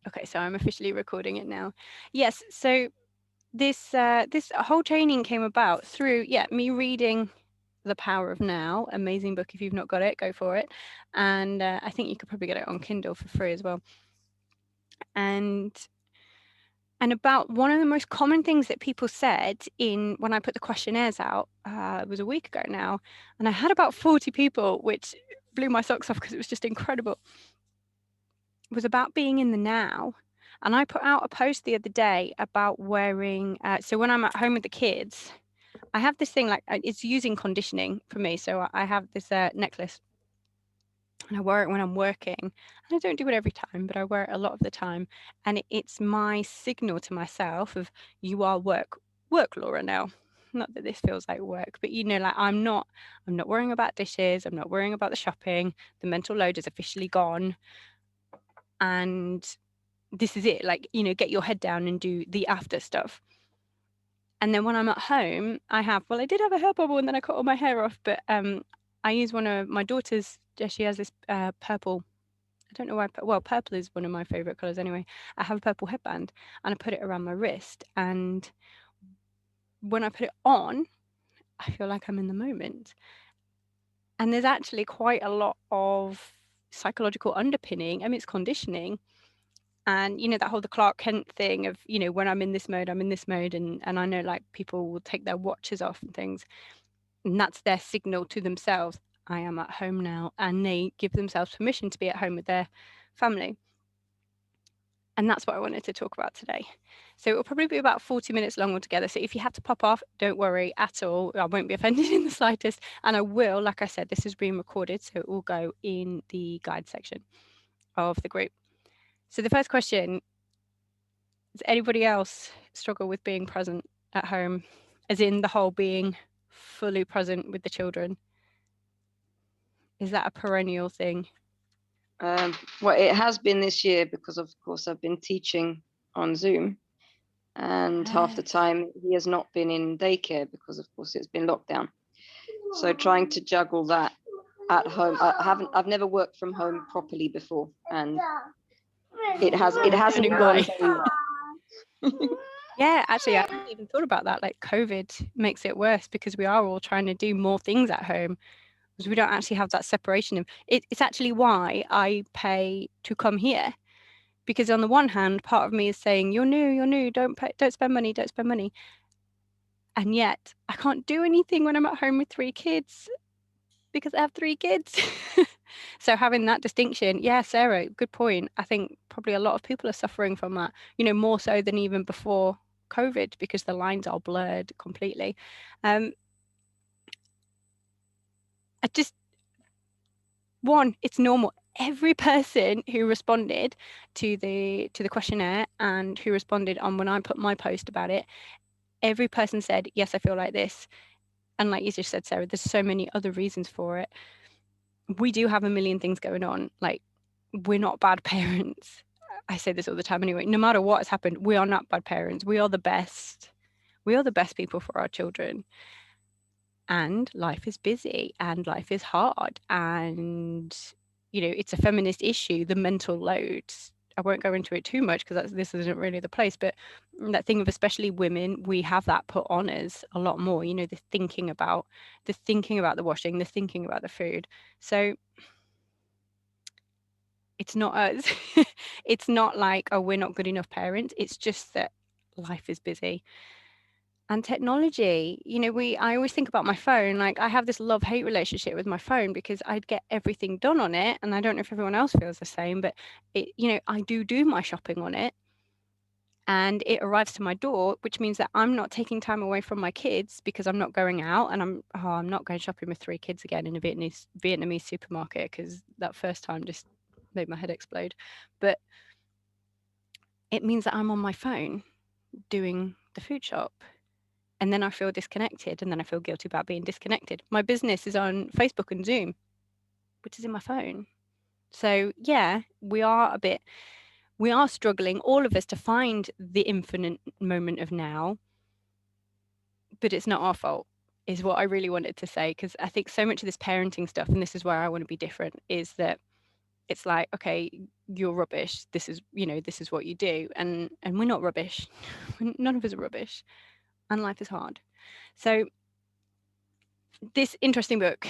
Okay, so I'm officially recording it now. Yes, so this whole training came about through me reading The Power of Now, amazing book. If you've not got it, go for it. And I think you could probably get it on Kindle for free as well. And about one of the most common things that people said in when I put the questionnaires out, it was a week ago now, and I had about 40 people, which blew my socks off because it was just incredible. It was about being in the now. And I put out a post the other day about wearing, so when I'm at home with the kids, I have this thing, like it's using conditioning for me. So I have this necklace, and I wear it when I'm working. And I don't do it every time, but I wear it a lot of the time. And it's my signal to myself of, you are work, Laura, now. Not that this feels like work, but like I'm not worrying about dishes. I'm not worrying about the shopping. The mental load is officially gone. And this is it, like, get your head down and do the after stuff. And then when I'm at home, I did have a hair bubble and then I cut all my hair off, but I use one of my daughter's, she has this purple, I don't know why, well, purple is one of my favorite colors anyway. I have a purple headband and I put it around my wrist, and when I put it on, I feel like I'm in the moment. And there's actually quite a lot of psychological underpinning. I mean, it's conditioning. And that whole the Clark Kent thing of, when I'm in this mode, I'm in this mode. And I know, like, people will take their watches off and things, and that's their signal to themselves. I am at home now, and they give themselves permission to be at home with their family. And that's what I wanted to talk about today. So it will probably be about 40 minutes long altogether. So if you have to pop off, don't worry at all. I won't be offended in the slightest. And I will, like I said, this is being recorded, so it will go in the guide section of the group. So the first question: does anybody else struggle with being present at home, as in the whole being fully present with the children? Is that a perennial thing? Well, it has been this year because, of course, I've been teaching on Zoom, and half the time he has not been in daycare because, of course, it's been lockdown. So trying to juggle that at home. I've never worked from home properly before, and it hasn't gone very well. Yeah, actually, I hadn't even thought about that. Like, COVID makes it worse because we are all trying to do more things at home, because we don't actually have that separation of it. It's actually why I pay to come here, because on the one hand, part of me is saying, you're new, don't spend money. And yet I can't do anything when I'm at home with 3 kids because I have 3 kids. So having that distinction, yeah, Sarah, good point. I think probably a lot of people are suffering from that, more so than even before COVID, because the lines are blurred completely. I just, it's normal. Every person who responded to the questionnaire and who responded on when I put my post about it, every person said, yes, I feel like this. And like you just said, Sarah, there's so many other reasons for it. We do have a million things going on. Like, we're not bad parents. I say this all the time anyway. No matter what has happened, we are not bad parents. We are the best. We are the best people for our children. And life is busy and life is hard. And, it's a feminist issue, the mental load. I won't go into it too much because this isn't really the place, but that thing of, especially women, we have that put on us a lot more, the thinking about the washing, the thinking about the food. So it's not us. It's not like, oh, we're not good enough parents. It's just that life is busy. And technology, I always think about my phone. Like, I have this love-hate relationship with my phone because I'd get everything done on it. And I don't know if everyone else feels the same, but I do my shopping on it. And it arrives to my door, which means that I'm not taking time away from my kids because I'm not going out, and I'm not going shopping with 3 kids again in a Vietnamese supermarket, because that first time just made my head explode. But it means that I'm on my phone doing the food shop. And then I feel disconnected, and then I feel guilty about being disconnected. My business is on Facebook and Zoom, which is in my phone. So yeah, we are struggling, all of us, to find the infinite moment of now, but it's not our fault, is what I really wanted to say. Because I think so much of this parenting stuff, and this is where I want to be different, is that it's like, okay, you're rubbish. This is, this is what you do. And we're not rubbish. None of us are rubbish. And life is hard. So this interesting book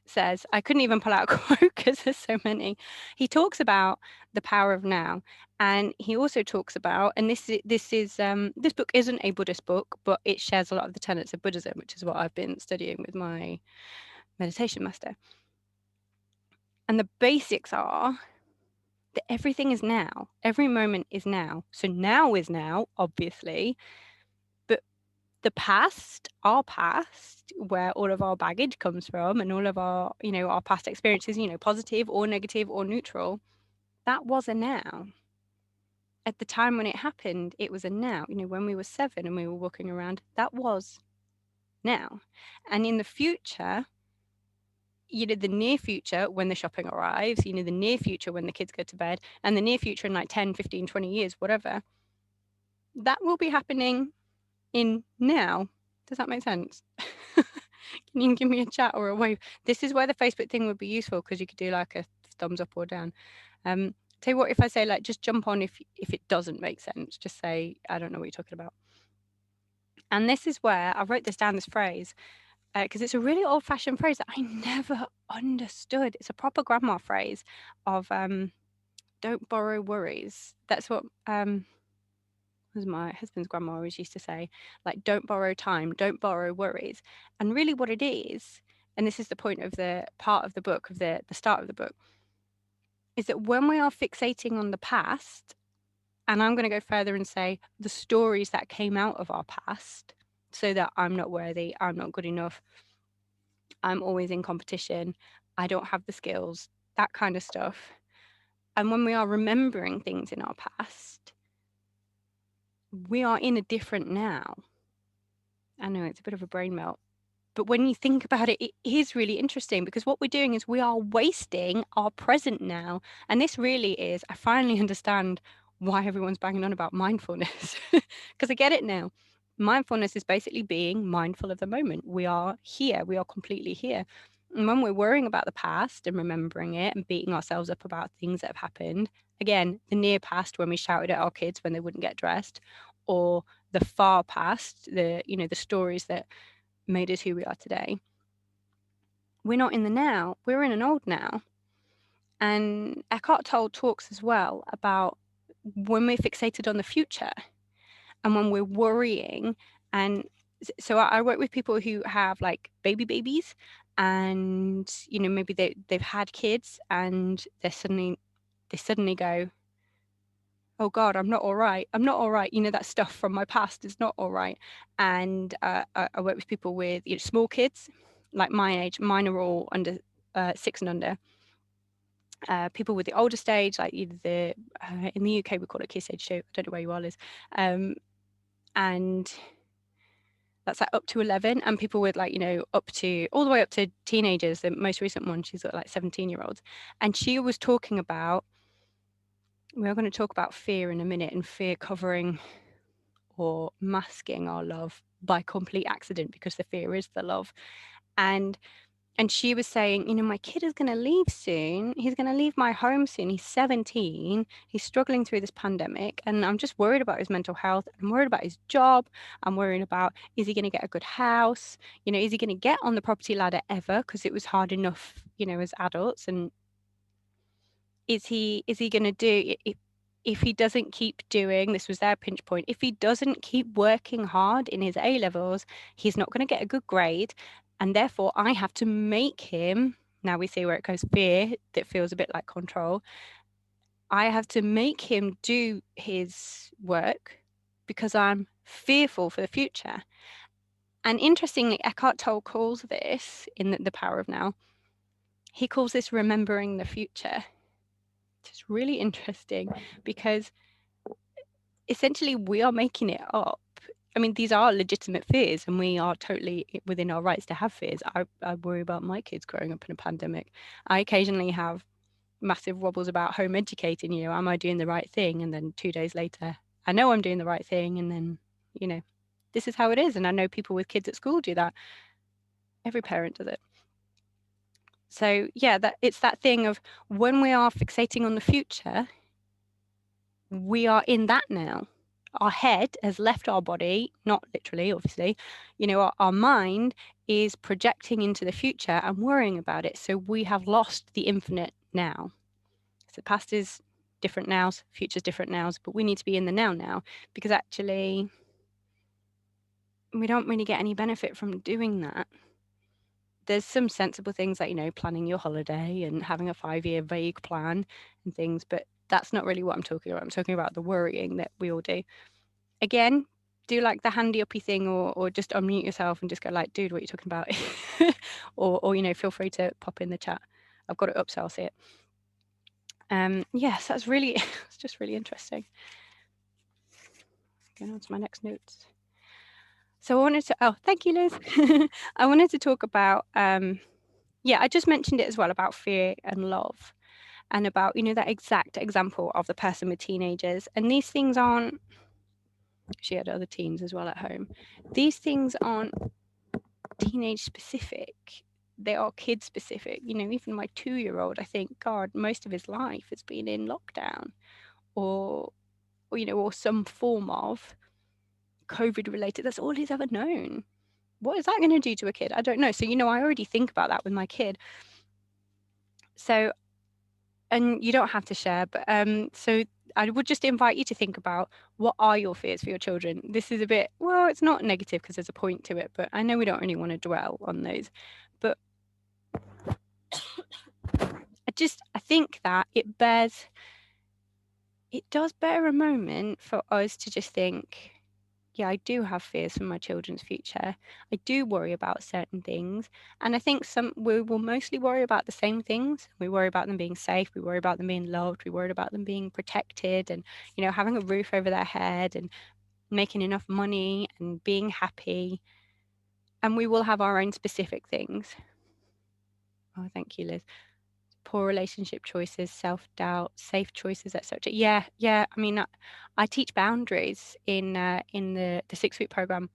says, I couldn't even pull out a quote because there's so many. He talks about the power of now, and he also talks about, and this book isn't a Buddhist book, but it shares a lot of the tenets of Buddhism, which is what I've been studying with my meditation master. And the basics are that everything is now. Every moment is now. So now is now, obviously, but the past, our past, where all of our baggage comes from and all of our, our past experiences, positive or negative or neutral, that was a now. At the time when it happened, it was a now. When we were 7 and we were walking around, that was now. And in the future, the near future when the shopping arrives, the near future when the kids go to bed, and the near future in like 10, 15, 20 years, whatever, that will be happening in now. Does that make sense? Can you give me a chat or a wave? This is where the Facebook thing would be useful, because you could do like a thumbs up or down. Tell you what, if I say like just jump on if it doesn't make sense, just say I don't know what you're talking about. And this is where I wrote this down, this phrase, because it's a really old-fashioned phrase that I never understood. It's a proper grandma phrase of don't borrow worries. That's what was my husband's grandma always used to say, like, don't borrow time, don't borrow worries. And really what it is, and this is the point of the part of the book, of the start of the book, is that when we are fixating on the past, and I'm going to go further and say the stories that came out of our past, so that I'm not worthy, I'm not good enough, I'm always in competition, I don't have the skills, that kind of stuff. And when we are remembering things in our past, we are in a different now. I know it's a bit of a brain melt, but when you think about it, it is really interesting, because what we're doing is we are wasting our present now. And this really is, I finally understand why everyone's banging on about mindfulness, because I get it now. Mindfulness is basically being mindful of the moment. We are here, we are completely here. And when we're worrying about the past and remembering it and beating ourselves up about things that have happened, again, the near past when we shouted at our kids when they wouldn't get dressed, or the far past, the stories that made us who we are today, we're not in the now, we're in an old now. And Eckhart Tolle talks as well about when we're fixated on the future and when we're worrying. And so I work with people who have like babies, and maybe they've had kids, and they suddenly go, oh God, I'm not all right. I'm not all right. That stuff from my past is not all right. And I work with people with small kids, like my age. Mine are all under 6 and under. People with the older stage, like either in the UK we call it Key Stage 2. I don't know where you are, Liz. And that's like up to 11, and people with like up to all the way up to teenagers. The most recent one, she's got like 17-year-olds, and she was talking about, we're going to talk about fear in a minute, and fear covering or masking our love by complete accident, because the fear is the love. And she was saying, my kid is going to leave soon. He's going to leave my home soon. He's 17. He's struggling through this pandemic. And I'm just worried about his mental health. I'm worried about his job. I'm worried about, is he going to get a good house? Is he going to get on the property ladder ever? Because it was hard enough, as adults. And is he going to do, if he doesn't keep doing, this was their pinch point, if he doesn't keep working hard in his A levels, he's not going to get a good grade. And therefore I have to make him, now we see where it goes, fear that feels a bit like control. I have to make him do his work because I'm fearful for the future. And interestingly, Eckhart Tolle calls this, in the Power of Now, he calls this remembering the future. It's really interesting, because essentially we are making it up. I mean, these are legitimate fears, and we are totally within our rights to have fears. I worry about my kids growing up in a pandemic. I occasionally have massive wobbles about home educating, am I doing the right thing? And then 2 days later, I know I'm doing the right thing. And then, this is how it is. And I know people with kids at school do that. Every parent does it. So yeah, that it's that thing of when we are fixating on the future, we are in that now. Our head has left our body, not literally, obviously. Our mind is projecting into the future and worrying about it. So we have lost the infinite now. So past is different nows, future's different nows, but we need to be in the now, because actually we don't really get any benefit from doing that. There's some sensible things like, planning your holiday and having a 5-year vague plan and things, but that's not really what I'm talking about. I'm talking about the worrying that we all do. Again, do like the handy uppy thing, or just unmute yourself and just go like, dude, what are you talking about? or feel free to pop in the chat. I've got it up so I'll see it. Yes, that's really, it's just really interesting. Going on to my next notes. So I wanted to, oh, thank you, Liz. I wanted to talk about, I just mentioned it as well, about fear and love, and about, that exact example of the person with teenagers. And these things aren't, she had other teens as well at home. These things aren't teenage specific. They are kid specific. Even my 2-year-old, I think, God, most of his life has been in lockdown, or some form of COVID related. That's all he's ever known. What is that going to do to a kid? I don't know. So, I already think about that with my kid. So, and you don't have to share, but so I would just invite you to think about, what are your fears for your children? This is a bit, well, it's not negative because there's a point to it, but I know we don't really want to dwell on those. But I think that it does bear a moment for us to just think, yeah, I do have fears for my children's future. I do worry about certain things. And I think we will mostly worry about the same things. We worry about them being safe. We worry about them being loved. We worry about them being protected, and, having a roof over their head, and making enough money, and being happy. And we will have our own specific things. Oh, thank you, Liz. Poor relationship choices, self-doubt, safe choices, etc. Yeah. I mean, I teach boundaries in the 6-week program.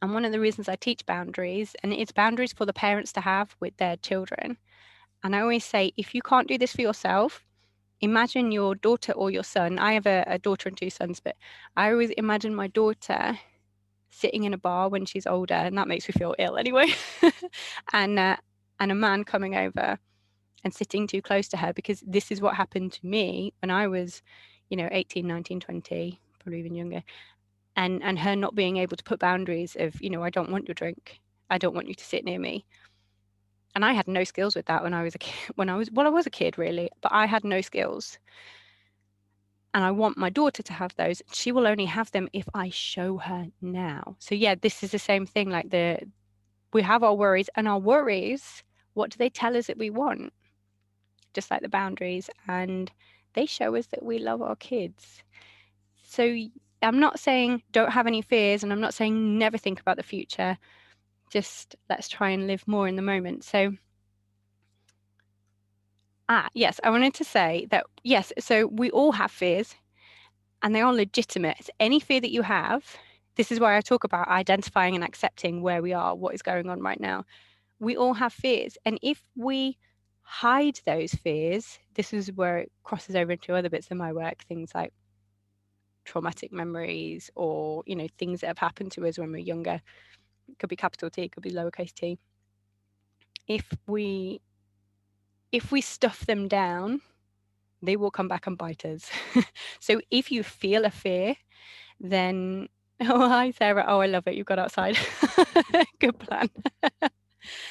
And one of the reasons I teach boundaries, and it's boundaries for the parents to have with their children. And I always say, if you can't do this for yourself, imagine your daughter or your son. I have a daughter and 2 sons, but I always imagine my daughter sitting in a bar when she's older, and that makes me feel ill anyway. and a man coming over and sitting too close to her, because this is what happened to me when I was, 18, 19, 20, probably even younger. And her not being able to put boundaries of, I don't want your drink. I don't want you to sit near me. And I had no skills with that when I was a kid. I was a kid really, but I had no skills. And I want my daughter to have those. She will only have them if I show her now. So yeah, this is the same thing. Like we have our worries, and our worries, what do they tell us that we want? Just like the boundaries, and they show us that we love our kids. So I'm not saying don't have any fears, and I'm not saying never think about the future. Just let's try and live more in the moment. So yes, I wanted to say that, yes, so we all have fears, and they are legitimate. It's any fear that you have. This is why I talk about identifying and accepting where we are, what is going on right now. We all have fears, and if we hide those fears, this is where it crosses over into other bits of my work, things like traumatic memories, or things that have happened to us when we're younger. It could be capital T, it could be lowercase t. If we stuff them down, they will come back and bite us. So if you feel a fear, then oh, hi Sarah, oh, I love it, you got outside. Good plan.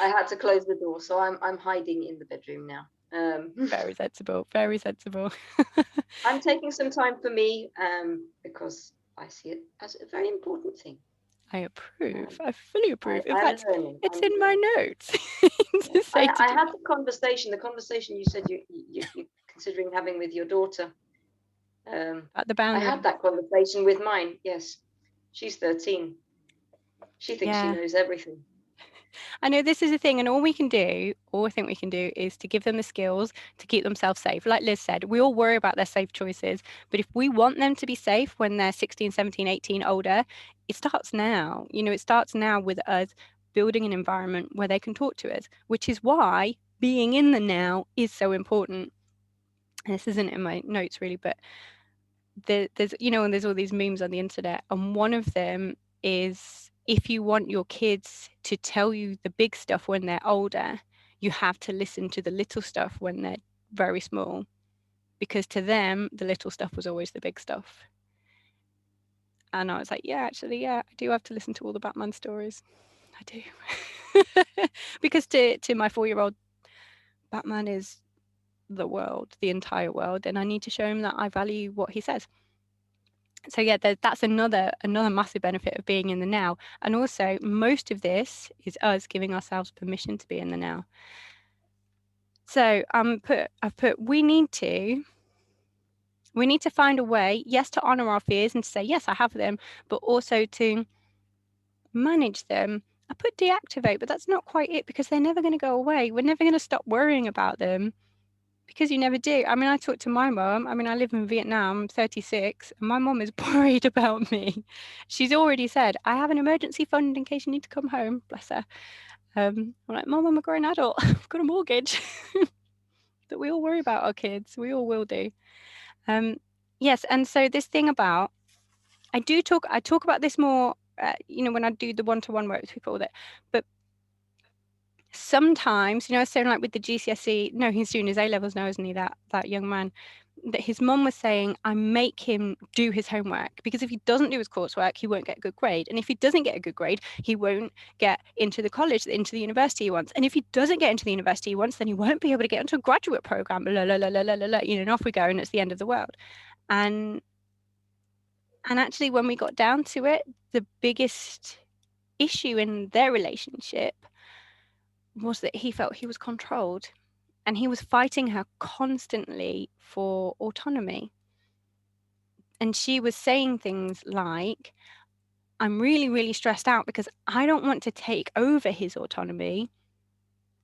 I had to close the door, so I'm hiding in the bedroom now. Very sensible, very sensible. I'm taking some time for me, because I see it as a very important thing. I approve. I fully approve. In I'm fact, learning. it's in my notes. I had the conversation you said you're considering having with your daughter. At the I boundary. had that conversation with mine. Yes, she's 13. She thinks she knows everything. I know this is a thing, and all I think we can do is to give them the skills to keep themselves safe. Like Liz said, we all worry about their safe choices, but if we want them to be safe when they're 16, 17, 18, older, it starts now. It starts now with us building an environment where they can talk to us, which is why being in the now is so important. And this isn't in my notes really, but there's and there's all these memes on the internet, and one of them is, if you want your kids to tell you the big stuff when they're older, you have to listen to the little stuff when they're very small, because to them the little stuff was always the big stuff. And I was like, yeah, actually, yeah, I do have to listen to all the Batman stories. I do. Because to my 4-year-old, Batman is the world, the entire world, and I need to show him that I value what he says. So yeah, that's another massive benefit of being in the now. And also, most of this is us giving ourselves permission to be in the now. So I've put we need to find a way, yes, to honor our fears and to say, yes, I have them, but also to manage them. I put deactivate, but that's not quite it, because they're never going to go away. We're never going to stop worrying about them, because you never do. I mean, I talk to my mom. I mean, I live in Vietnam, I'm 36, and my mom is worried about me. She's already said, I have an emergency fund in case you need to come home. Bless her. I'm like, Mom, I'm a grown adult. I've got a mortgage. That we all worry about our kids. We all will do. Yes, and so this thing about, I talk about this more, when I do the one-to-one work with people, but sometimes, so like with the GCSE, no, he's doing his A levels now, isn't he? That young man, that his mum was saying, I make him do his homework, because if he doesn't do his coursework, he won't get a good grade. And if he doesn't get a good grade, he won't get into the college, into the university he wants. And if he doesn't get into the university he wants, then he won't be able to get into a graduate program, and off we go, and it's the end of the world. And actually, when we got down to it, the biggest issue in their relationship was that he felt he was controlled, and he was fighting her constantly for autonomy. And she was saying things like, I'm really, really stressed out because I don't want to take over his autonomy.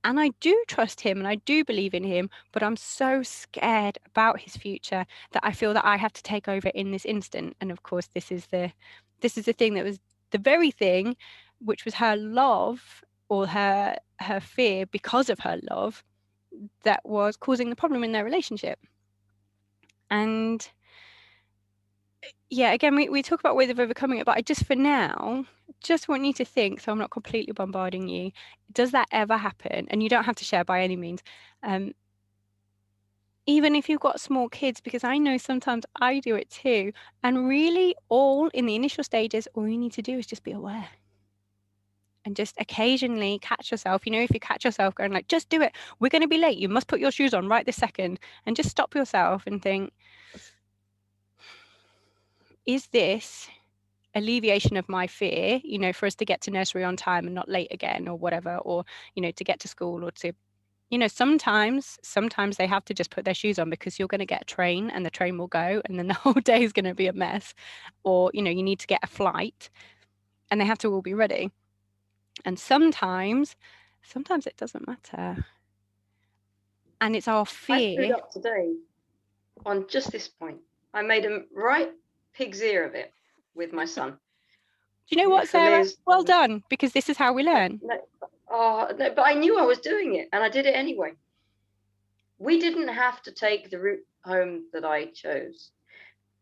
And I do trust him and I do believe in him, but I'm so scared about his future that I feel that I have to take over in this instant. And of course, this is the thing that was the very thing which was her love, or her fear because of her love, that was causing the problem in their relationship. And yeah, again, we talk about ways of overcoming it, but I just, for now, just want you to think, so I'm not completely bombarding you, does that ever happen? And you don't have to share by any means. Even if you've got small kids, because I know sometimes I do it too. And really, all in the initial stages, all you need to do is just be aware. And just occasionally catch yourself. If you catch yourself going like, just do it. We're going to be late. You must put your shoes on right this second. And just stop yourself and think, is this alleviation of my fear, for us to get to nursery on time and not late again or whatever, or, to get to school, or to, sometimes they have to just put their shoes on because you're going to get a train and the train will go and then the whole day is going to be a mess. Or, you need to get a flight and they have to all be ready. And sometimes it doesn't matter. And it's our I screwed fear. up today on just this point. I made a right pig's ear of it with my son. Do you know what, For Sarah? Liz, Well done, because this is how we learn. no, no, but I knew I was doing it and I did it anyway. We didn't have to take the route home that I chose.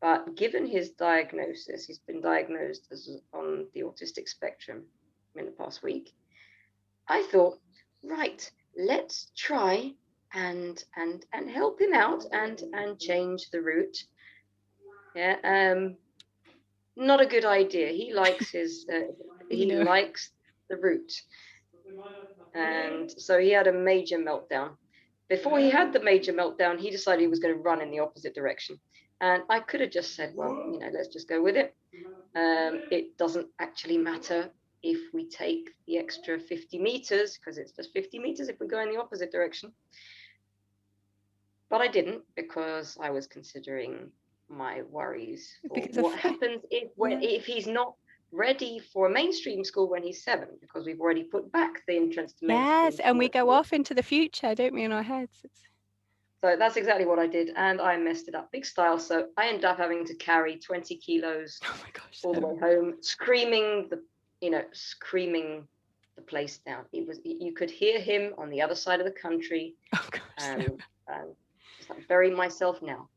But given his diagnosis, he's been diagnosed as on the autistic spectrum in the past week. I thought, right, let's try and help him out and change the route. Yeah, not a good idea. He likes likes the route, and so he had a major meltdown. Before he had the major meltdown, he decided he was going to run in the opposite direction. And I could have just said, well, let's just go with it. It doesn't actually matter if we take the extra 50 meters, because it's just 50 meters if we go in the opposite direction. But I didn't, because I was considering my worries for what happens if he's not ready for mainstream school when he's 7, because we've already put back the entrance to mainstream Yes, and we go school. off into the future, don't we, in our heads? So that's exactly what I did, and I messed it up big style. So I ended up having to carry 20 kilos oh my gosh, all the way home, screaming the place down. You could hear him on the other side of the country, Oh gosh, and Sarah. just like bury myself now.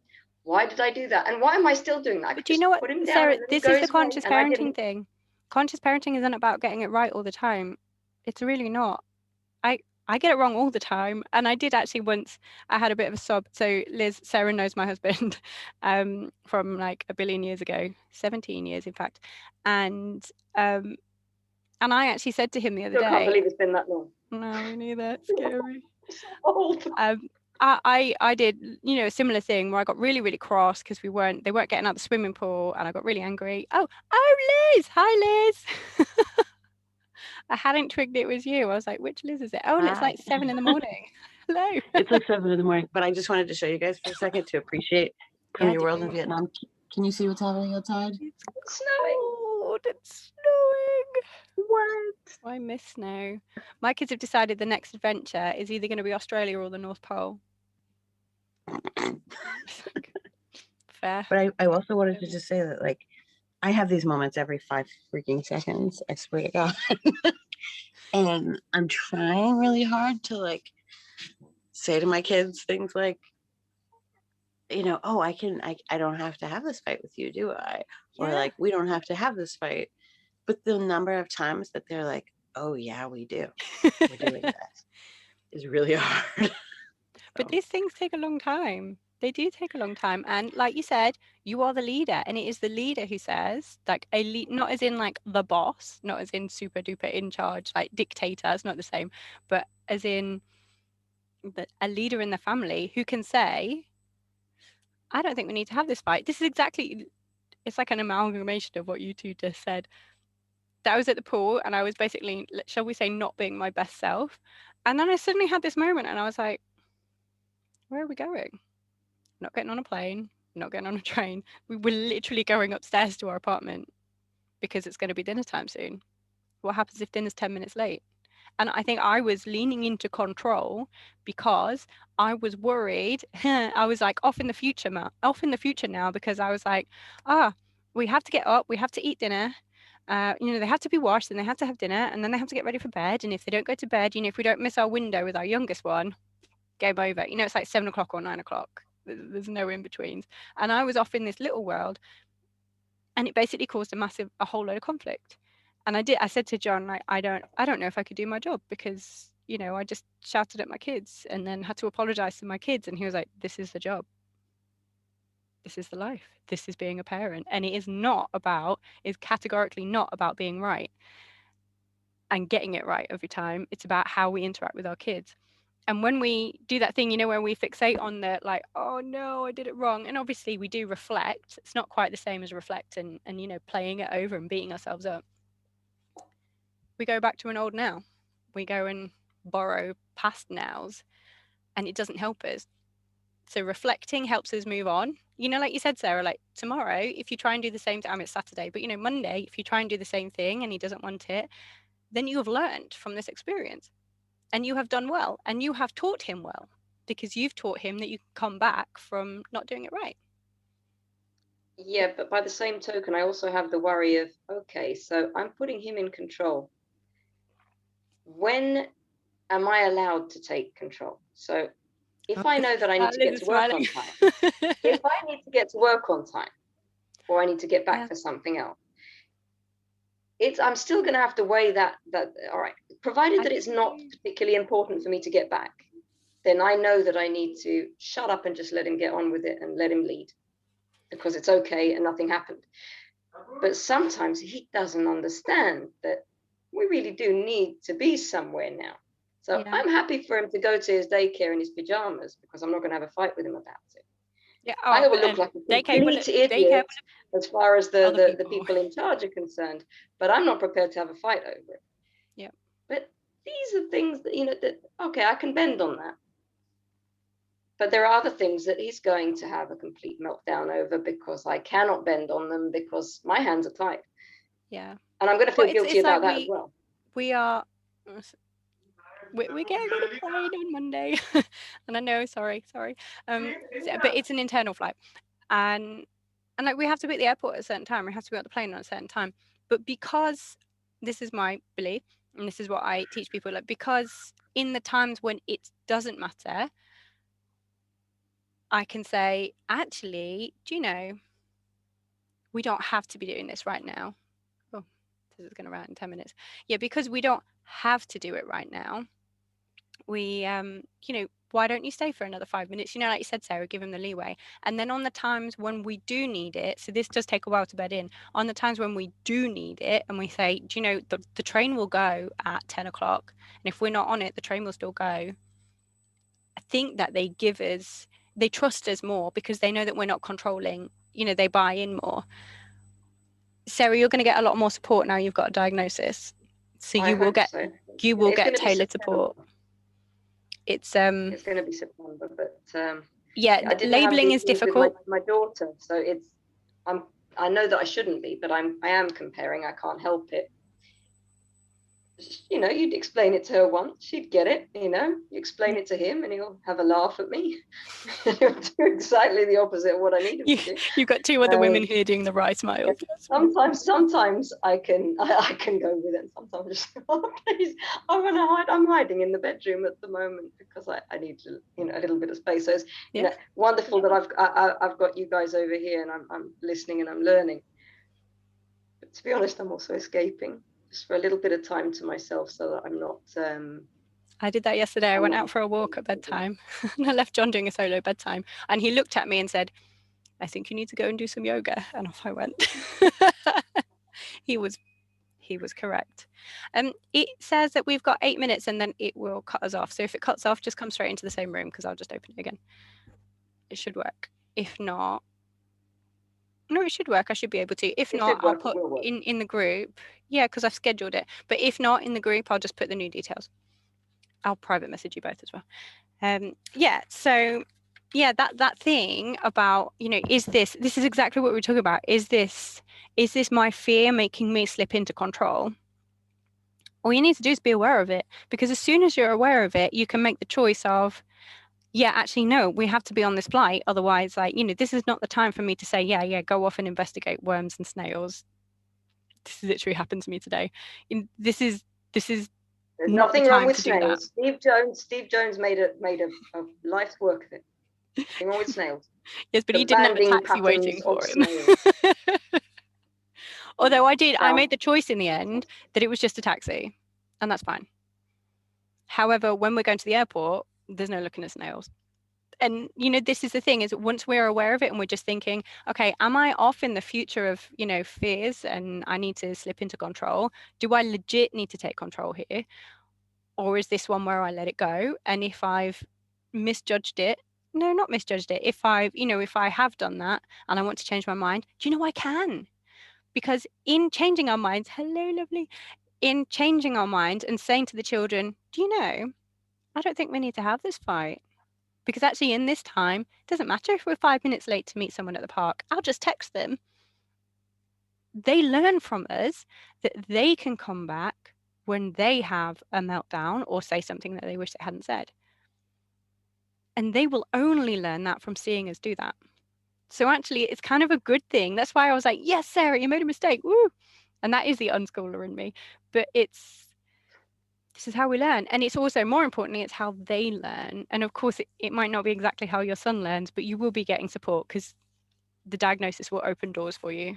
Why did I do that? And why am I still doing that? I But could do you just know what, put him down Sarah? and let him This go is the his way, conscious and I parenting didn't. thing. Conscious parenting isn't about getting it right all the time. It's really not. I I get it wrong all the time, and I did actually once. I had a bit of a sob. So Liz, Sarah knows my husband, from like a billion years ago, 17 years in fact, and um, and I actually said to him the other Still can't day, believe it's been that long. no, me neither, it's scary. So old. Um, I did, a similar thing where I got really, really cross because they weren't getting out the swimming pool, and I got really angry. Oh, Liz, hi, Liz. I hadn't twigged it was you. I was like, which Liz is it? Oh, and it's Hi. like 7 in the morning. Hello. It's like 7 in the morning, but I just wanted to show you guys for a second to appreciate from Yeah, your world in do. Vietnam. Can you see what's happening outside? It's It's snowing. cold. It's snowing. What? I miss snow. My kids have decided the next adventure is either going to be Australia or the North Pole. Fair. But I also wanted to just say that, like, I have these moments every 5 freaking seconds. I swear to God. And I'm trying really hard to, like, say to my kids things like, oh, I don't have to have this fight with you, do I? Or Yeah. like, we don't have to have this fight. But the number of times that they're like, oh, yeah, we do. We're doing this is really hard. But So, these things take a long time. They do take a long time. And like you said, you are the leader. And it is the leader who says, like, not as in like the boss, not as in super duper in charge, like dictator, it's not the same, but as in a leader in the family who can say, I don't think we need to have this fight. This is exactly, it's like an amalgamation of what you two just said. That I was at the pool and I was basically, shall we say, not being my best self. And then I suddenly had this moment and I was like, where are we going? Not getting on a plane, not getting on a train. We were literally going upstairs to our apartment because it's going to be dinner time soon. What happens if dinner's 10 minutes late? And I think I was leaning into control because I was worried. I was like off in the future now because I was like, we have to get up, we have to eat dinner. They have to be washed and they have to have dinner and then they have to get ready for bed. And if they don't go to bed, if we don't miss our window with our youngest one, game over. It's like 7 o'clock or 9 o'clock. There's no in betweens. And I was off in this little world, and it basically caused a whole load of conflict. And I said to John, like, I don't know if I could do my job because, I just shouted at my kids and then had to apologize to my kids. And he was like, this is the job. This is the life. This is being a parent. And it is categorically not about being right and getting it right every time. It's about how we interact with our kids. And when we do that thing, when we fixate on the like, oh no, I did it wrong. And obviously we do reflect. It's not quite the same as reflect and playing it over and beating ourselves up. We go back to an old now. We go and borrow past nows and it doesn't help us. So reflecting helps us move on. Like you said, Sarah, like tomorrow, if you try and do the same time, it's Saturday, but Monday, if you try and do the same thing and he doesn't want it, then you have learned from this experience. And you have done well and you have taught him well because you've taught him that you can come back from not doing it right. Yeah, but by the same token, I also have the worry of, okay, so I'm putting him in control. When am I allowed to take control? So if I know that I need to get to work on time, if I need to get to work on time, or I need to get back for something else, I'm still going to have to weigh that all right, provided that it's not particularly important for me to get back, then I know that I need to shut up and just let him get on with it and let him lead because it's okay and nothing happened. But sometimes he doesn't understand that we really do need to be somewhere now. So I'm happy for him to go to his daycare in his pajamas because I'm not going to have a fight with him about it. Yeah, I will look like a complete idiot as far as the people in charge are concerned, but I'm not prepared to have a fight over it. Yeah. But these are things that, okay, I can bend on that. But there are other things that he's going to have a complete meltdown over because I cannot bend on them because my hands are tied. Yeah. And I'm going to feel guilty about that as well. We're getting on a plane on Monday. And I know, sorry. But it's an internal flight. And like we have to be at the airport at a certain time. We have to be at the plane at a certain time. But because this is my belief, And this is what I teach people, like, because in the times when it doesn't matter, I can say, actually, do you know, we don't have to be doing this right now. Oh, this is going to run in 10 minutes. Yeah, because we don't have to do it right now. We, why don't you stay for another 5 minutes? Like you said, Sarah, give him the leeway. And then on the times when we do need it, so this does take a while to bed in, on the times when we do need it and we say, do you know, the train will go at 10 o'clock. And if we're not on it, the train will still go. I think that they trust us more because they know that we're not controlling, they buy in more. Sarah, you're going to get a lot more support now you've got a diagnosis. So I you will hope get so. you will It's get gonna be tailored September. support. It's going to be September, but yeah, I didn't have labeling these is things with difficult. my daughter, so I know that I shouldn't be, but I am comparing. I can't help it. You'd explain it to her once, she'd get it. You explain it to him, and he'll have a laugh at me. He'll do exactly the opposite of what I need him to do. You've got two other women here doing the right smiles. Sometimes I can go with it. Sometimes I just oh, please, I want to hide. I'm hiding in the bedroom at the moment because I need a little bit of space. So it's wonderful that I've got you guys over here and I'm listening and I'm learning. But to be honest, I'm also escaping just for a little bit of time to myself so that I'm not. I did that yesterday. I went out for a walk at bedtime and I left John doing a solo bedtime and he looked at me and said, I think you need to go and do some yoga. And off I went. He was correct. It says that we've got 8 minutes and then it will cut us off. So if it cuts off, just come straight into the same room because I'll just open it again. It should work. If not, no, it should work. I should be able to. If not, I'll put in the group. Yeah, because I've scheduled it. But if not in the group, I'll just put the new details. I'll private message you both as well. So that thing about, is this is exactly what we're talking about. Is this my fear making me slip into control? All you need to do is be aware of it, because as soon as you're aware of it, you can make the choice of, yeah, actually, no, we have to be on this flight. Otherwise, this is not the time for me to say, yeah, go off and investigate worms and snails. This literally happened to me today. This is There's not nothing the wrong time with to do that. snails. Steve Jones made a life's work of it. Nothing wrong with snails. Yes, but he didn't have a taxi waiting for him. Although I made the choice in the end that it was just a taxi, and that's fine. However, when we're going to the airport, there's no looking at snails. And, this is the thing, is once we're aware of it and we're just thinking, okay, am I off in the future of, fears and I need to slip into control? Do I legit need to take control here? Or is this one where I let it go? And if I've misjudged it, no, not misjudged it. If I have done that and I want to change my mind, do you know I can? Because in changing our minds, hello, lovely, in changing our minds and saying to the children, do you know, I don't think we need to have this fight. Because actually in this time, it doesn't matter if we're 5 minutes late to meet someone at the park. I'll just text them. They learn from us that they can come back when they have a meltdown or say something that they wish they hadn't said. And they will only learn that from seeing us do that. So actually, it's kind of a good thing. That's why I was like, yes, Sarah, you made a mistake. Woo! And that is the unschooler in me. But this is how we learn. And it's also, more importantly, it's how they learn. And of course, it might not be exactly how your son learns, but you will be getting support because the diagnosis will open doors for you.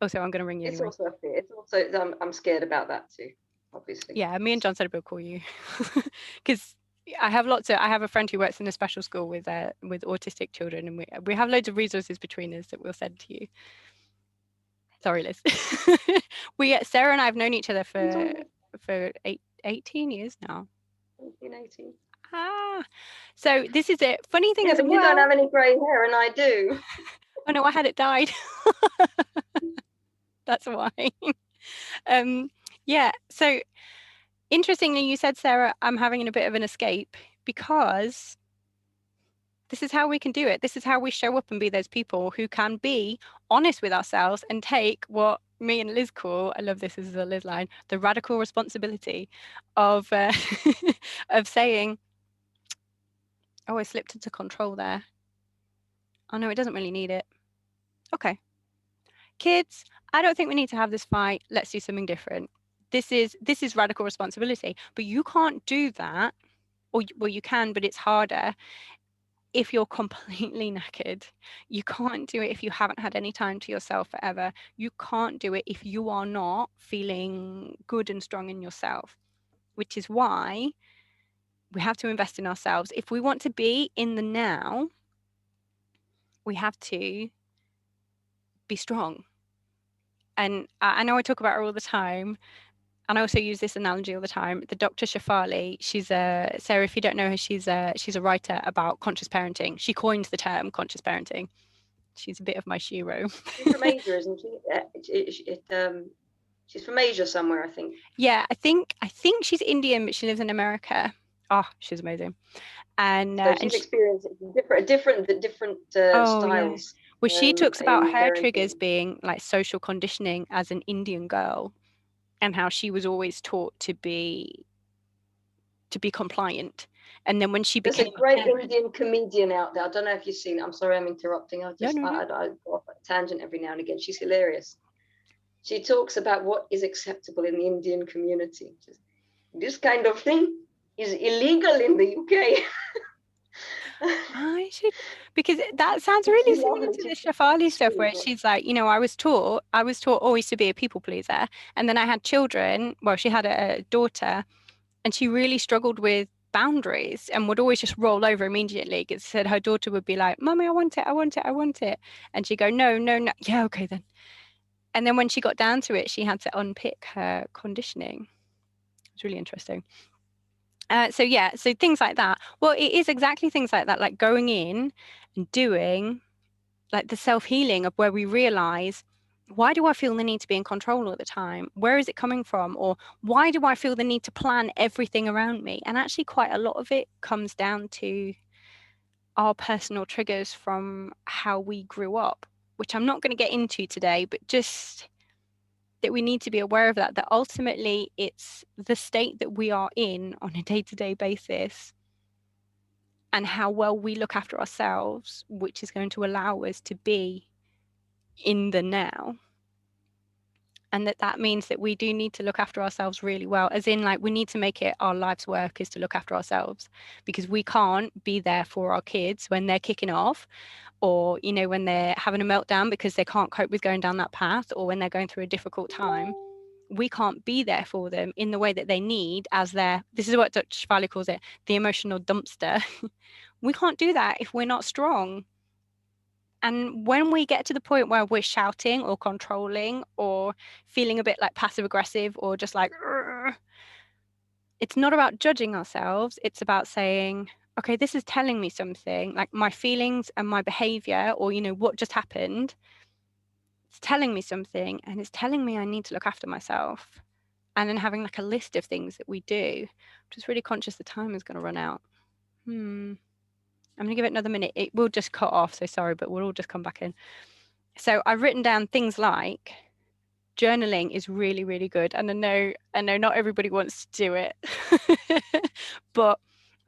Also, I'm going to ring you anyway. Also a fear. It's also, I'm scared about that too, obviously. Yeah, me and John said we'll call you because I have a friend who works in a special school with autistic children, and we have loads of resources between us that we'll send to you. Sorry, Liz. Sarah and I have known each other for 18 years now. 18. So this is it. Funny thing is, but you don't have any grey hair, and I do. Oh no, I had it dyed. That's why. So interestingly, you said, Sarah, I'm having a bit of an escape because this is how we can do it. This is how we show up and be those people who can be honest with ourselves and take what me and Liz call, I love this as a Liz line, the radical responsibility of of saying, oh, I slipped into control there. Oh no, it doesn't really need it. Okay. Kids, I don't think we need to have this fight. Let's do something different. this is radical responsibility. But you can't do that, or well, you can, but it's harder if you're completely knackered. You can't do it if you haven't had any time to yourself forever. You can't do it if you are not feeling good and strong in yourself, which is why we have to invest in ourselves. If we want to be in the now, we have to be strong. And I know I talk about her all the time, and I also use this analogy all the time. The Dr. Shafali, she's a Sarah. If you don't know her, she's a writer about conscious parenting. She coined the term conscious parenting. She's a bit of my shiro. She's from Asia, isn't she? She's from Asia somewhere, I think. Yeah, I think she's Indian, but she lives in America. Oh, she's amazing. And so she's experiencing different oh, styles. Yeah. Well, she talks about her parenting. triggers being like social conditioning as an Indian girl, and how she was always taught to be compliant. And then when she There's became a great Indian comedian out there. I don't know if you've seen it. I'm sorry I'm interrupting. I go off a tangent every now and again. She's hilarious. She talks about what is acceptable in the Indian community. This kind of thing is illegal in the UK. I should, because that sounds really similar to the Shafali stuff, where she's like, you know, I was taught always to be a people pleaser, and then I had children. Well, she had a daughter, and she really struggled with boundaries and would always just roll over immediately. Because said her daughter would be like, "Mummy, I want it, I want it, I want it," and she'd go, "No, no, no, yeah, okay then." And then when she got down to it, she had to unpick her conditioning. It's really interesting. So things like that. Well, it is exactly things like that, like going in and doing like the self-healing of where we realize, why do I feel the need to be in control all the time? Where is it coming from? Or why do I feel the need to plan everything around me? And actually quite a lot of it comes down to our personal triggers from how we grew up, which I'm not going to get into today, but just that we need to be aware of that ultimately it's the state that we are in on a day-to-day basis and how well we look after ourselves, which is going to allow us to be in the now. And that means that we do need to look after ourselves really well, as in like we need to make it our life's work is to look after ourselves, because we can't be there for our kids when they're kicking off, or, you know, when they're having a meltdown because they can't cope with going down that path, or when they're going through a difficult time. We can't be there for them in the way that they need as this is what Dr. Shafali calls it, the emotional dumpster. We can't do that if we're not strong. And when we get to the point where we're shouting or controlling or feeling a bit like passive aggressive or just like, it's not about judging ourselves. It's about saying, okay, this is telling me something, like my feelings and my behavior, or, you know, what just happened. It's telling me something, and it's telling me I need to look after myself. And then having like a list of things that we do. I'm just really conscious the time is going to run out. I'm going to give it another minute. It will just cut off, so sorry, but we'll all just come back in. So I've written down things like journaling is really, really good. And I know not everybody wants to do it, but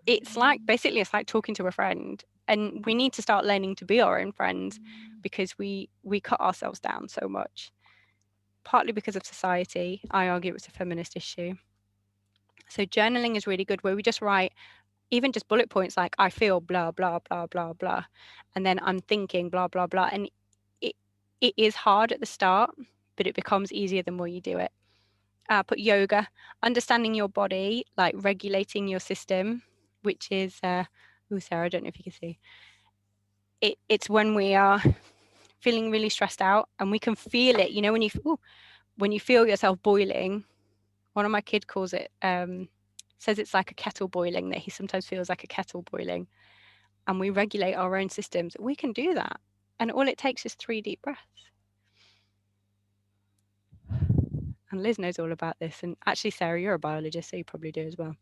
it's like, basically, it's like talking to a friend. And we need to start learning to be our own friends, because we cut ourselves down so much, partly because of society. I argue it's a feminist issue. So journaling is really good, where we just write even just bullet points like I feel blah, blah, blah, blah, blah. And then I'm thinking blah, blah, blah. And it is hard at the start, but it becomes easier the more you do it. Put yoga, understanding your body, like regulating your system, which is, Sarah, I don't know if you can see. It's when we are feeling really stressed out and we can feel it, you know, when you feel yourself boiling. One of my kids calls it, says it's like a kettle boiling, that he sometimes feels like a kettle boiling. And we regulate our own systems. We can do that. And all it takes is 3 deep breaths. And Liz knows all about this. And actually, Sarah, you're a biologist, so you probably do as well.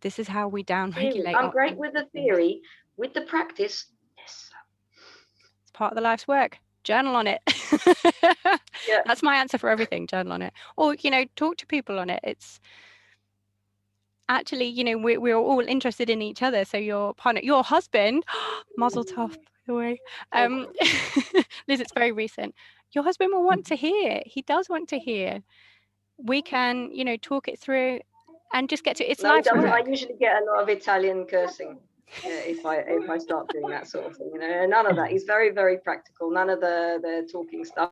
This is how we down-regulate. I'm great with the theory. With the practice, yes. It's part of the life's work. Journal on it. Yeah. That's my answer for everything. Journal on it. Or, you know, talk to people on it. It's actually, you know, we're all interested in each other. So your partner, your husband, Mazel tov, by the way. Liz, it's very recent. Your husband will want to hear. He does want to hear. we can, you know, talk it through and just get to it's No, it life's doesn't. work. I usually get a lot of Italian cursing if I start doing that sort of thing, you know. None of that. He's very, very practical. None of the talking stuff.